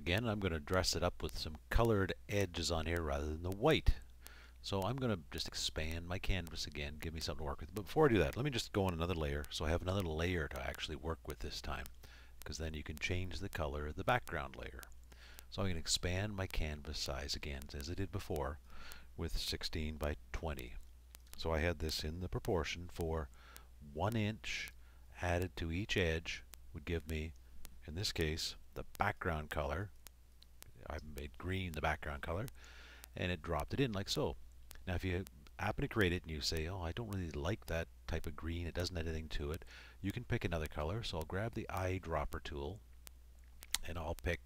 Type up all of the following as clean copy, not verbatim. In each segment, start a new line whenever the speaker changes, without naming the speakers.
Again, I'm going to dress it up with some colored edges on here rather than the white. So I'm going to just expand my canvas again, give me something to work with. But before I do that, let me just go on another layer so I have another layer to actually work with this time, because then you can change the color of the background layer. So I'm going to expand my canvas size again, as I did before, with 16 by 20. So I had this in the proportion for 1 inch added to each edge would give me, in this case, the background color. I made green the background color, and it dropped it in like so. Now if you happen to create it and you say, oh, I don't really like that type of green, it doesn't have anything to it, you can pick another color. So I'll grab the eyedropper tool, and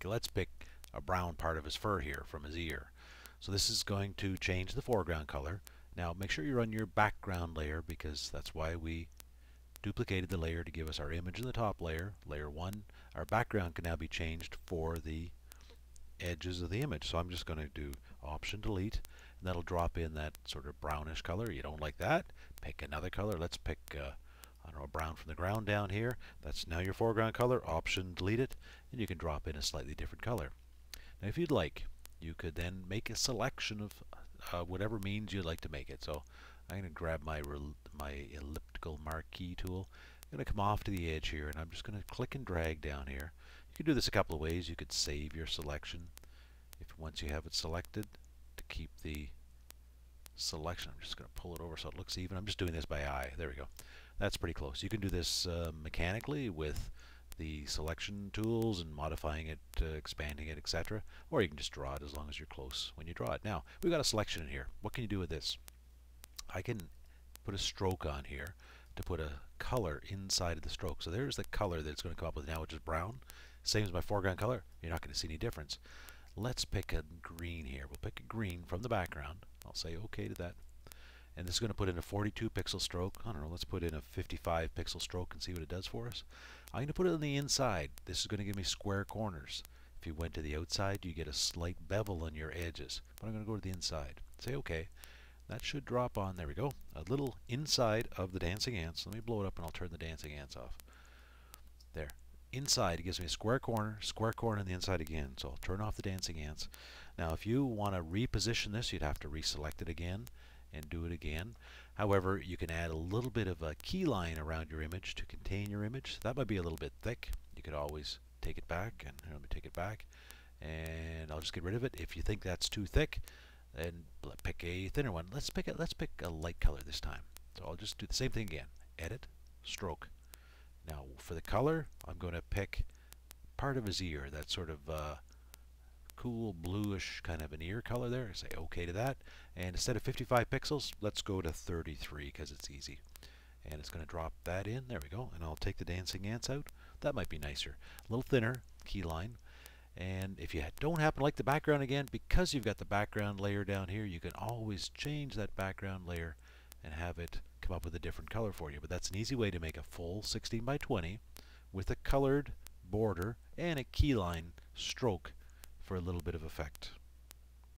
let's pick a brown part of his fur here from his ear. So this is going to change the foreground color. Now make sure you're on your background layer, because that's why we duplicated the layer to give us our image in the top layer, layer 1. Our background can now be changed for the edges of the image. So I'm just going to do Option Delete, and that'll drop in that sort of brownish color. You don't like that? Pick another color. Let's pick I don't know, brown from the ground down here. That's now your foreground color. Option Delete it, and you can drop in a slightly different color. Now if you'd like, you could then make a selection of whatever means you'd like to make it. So I'm going to grab my elliptical marquee tool. I'm going to come off to the edge here, and I'm just going to click and drag down here. You can do this a couple of ways. You could save your selection if once you have it selected, to keep the selection. I'm just going to pull it over so it looks even. I'm just doing this by eye. There we go. That's pretty close. You can do this mechanically with the selection tools and modifying it, expanding it, etc. Or you can just draw it as long as you're close when you draw it. Now, we've got a selection in here. What can you do with this? I can put a stroke on here to put a color inside of the stroke. So there's the color that it's going to come up with now, which is brown. Same as my foreground color. You're not going to see any difference. Let's pick a green here. We'll pick a green from the background. I'll say OK to that. And this is going to put in a 42 pixel stroke. I don't know, let's put in a 55 pixel stroke and see what it does for us. I'm going to put it on the inside. This is going to give me square corners. If you went to the outside, you get a slight bevel on your edges. But I'm going to go to the inside. Say OK. That should drop on, there we go, a little inside of the dancing ants. Let me blow it up and I'll turn the dancing ants off. There. Inside, it gives me a square corner on the inside again. So I'll turn off the dancing ants. Now if you want to reposition this, you'd have to reselect it again and do it again. However, you can add a little bit of a key line around your image to contain your image. That might be a little bit thick. You could always take it back, and let me take it back, and I'll just get rid of it. If you think that's too thick, then pick a thinner one. Let's pick a light color this time. So I'll just do the same thing again. Edit, stroke. Now for the color, I'm going to pick part of his ear, that sort of cool bluish kind of an ear color there. Say OK to that, and instead of 55 pixels, let's go to 33 because it's easy. And it's going to drop that in. There we go. And I'll take the dancing ants out. That might be nicer. A little thinner key line. And if you don't happen to like the background again, because you've got the background layer down here, you can always change that background layer and have it come up with a different color for you. But that's an easy way to make a full 16 by 20 with a colored border and a keyline stroke for a little bit of effect.